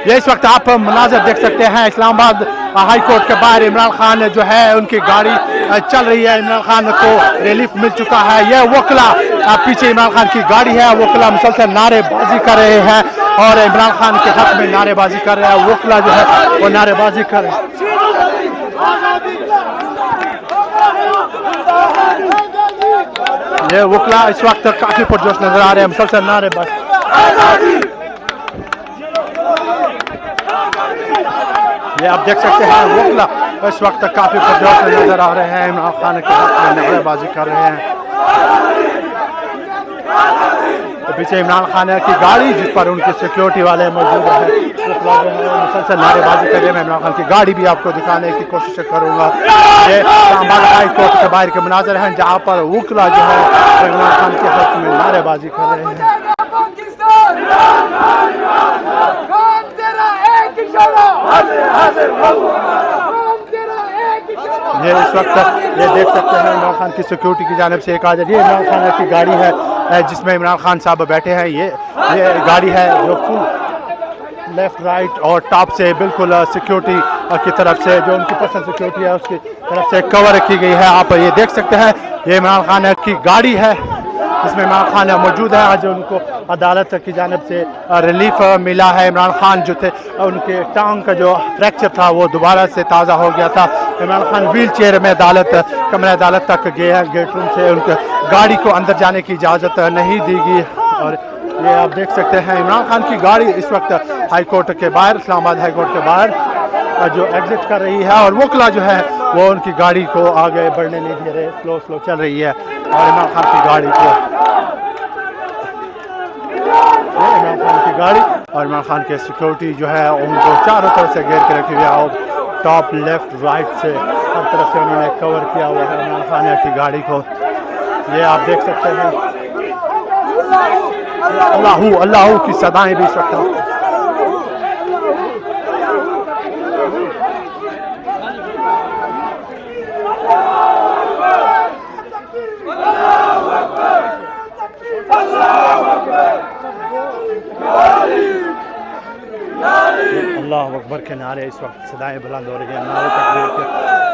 ये इस वक्त आप मनाजर देख सकते हैं इस्लामाबाद हाई कोर्ट के बाहर इमरान खान जो है उनकी गाड़ी चल रही है। इमरान खान को रिलीफ मिल चुका है। यह वकला पीछे इमरान खान की गाड़ी है। वकला मुसलसल नारेबाजी कर रहे हैं और इमरान खान के हक में नारेबाजी कर रहे हैं। वकला जो है वो नारेबाजी कर रहे हैं। ये वकला इस वक्त काफी पुरजोश नजर आ रहे हैं। मुसलसल नारेबाजी ये आप देख सकते हैं। वकला इस वक्त काफी पुरजोश नजर आ रहे हैं। इमरान खान के हक में नारेबाजी कर रहे हैं। तो पीछे इमरान खान की गाड़ी जिस पर उनके सिक्योरिटी वाले मौजूद हैं मुसलसल नारेबाजी कर रहे हैं। इमरान खान की गाड़ी भी आपको दिखाने की कोशिश करूंगा। ये इस्लामाबाद हाई कोर्ट के बाहर के मनाजर हैं जहां पर वकला जो है इमरान खान के हक में नारेबाजी कर रहे हैं। ये इस वक्त ये देख सकते हैं इमरान खान की सिक्योरिटी की जानिब से एक आदमी ये इमरान खान की गाड़ी है जिसमें इमरान खान साहब बैठे हैं। ये गाड़ी है जो फुल लेफ्ट राइट और टॉप से बिल्कुल सिक्योरिटी की तरफ से जो उनकी पर्सनल सिक्योरिटी है उसकी तरफ से कवर की गई है। आप ये देख सकते हैं ये इमरान खान की गाड़ी है जिसमें इमरान खान मौजूद है। आज उनको अदालत की जानिब से रिलीफ मिला है। इमरान खान जो थे उनके टांग का जो फ्रैक्चर था वो दोबारा से ताज़ा हो गया था। इमरान खान व्हील चेयर में कमरे अदालत तक गए हैं। गेट रूम से उनके गाड़ी को अंदर जाने की इजाज़त नहीं दी गई। और ये आप देख सकते हैं इमरान खान की गाड़ी इस वक्त हाई कोर्ट के बाहर इस्लामाबाद हाई कोर्ट के बाहर जो एग्जिट कर रही है और वकला जो है वो उनकी गाड़ी को आगे बढ़ने नहीं दे रहे। स्लो चल रही है और इमरान खान की गाड़ी को इमरान खान की गाड़ी और इमरान खान के सिक्योरिटी जो है उनको चारों तरफ से घेर के रखी हुई है और टॉप लेफ्ट राइट से हर तरफ से उन्होंने कवर किया हुआ है इमरान खान की गाड़ी को। ये आप देख सकते हैं अल्लाहू अल्लाहू की सदाएं भी इस वक्त अल्लाह अकबर के नारे इस वक्त सदाएं बुलंद हो रही हैं। नारे तकबीर के।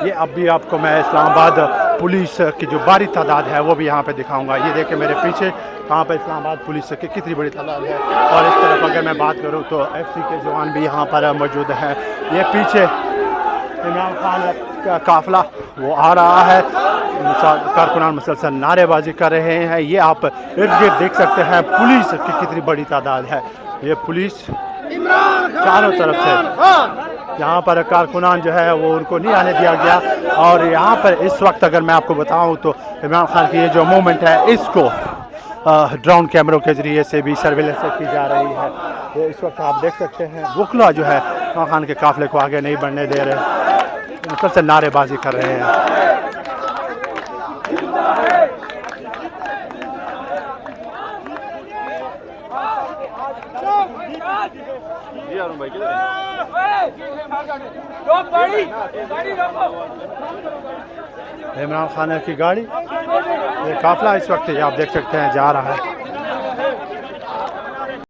ये अब भी आपको मैं इस्लामाबाद पुलिस की जो भारी तादाद है वो भी यहाँ पे दिखाऊंगा। ये देखें मेरे पीछे कहाँ पे इस्लामाबाद पुलिस की कितनी बड़ी तादाद है। और इस तरफ अगर मैं बात करूँ तो FC के जवान भी यहाँ पर मौजूद हैं। ये पीछे इमरान खान का काफिला वो आ रहा है। कारकुनान मुसलसल नारेबाजी कर रहे हैं। ये आप इर्द गिर्द देख सकते हैं पुलिस की कितनी बड़ी तादाद है। ये पुलिस चारों तरफ से यहाँ पर कारकुनान जो है वो उनको नहीं आने दिया गया। और यहाँ पर इस वक्त अगर मैं आपको बताऊँ तो इमरान खान की ये जो मूवमेंट है इसको ड्रोन कैमरों के ज़रिए से भी सर्विलेंस की जा रही है। ये इस वक्त आप देख सकते हैं वकला जो है इमरान खान के काफिले को आगे नहीं बढ़ने दे रहे। मुसलसल नारेबाजी कर रहे हैं। इमरान खान की गाड़ी ये काफिला इस वक्त आप देख सकते हैं जा रहा है।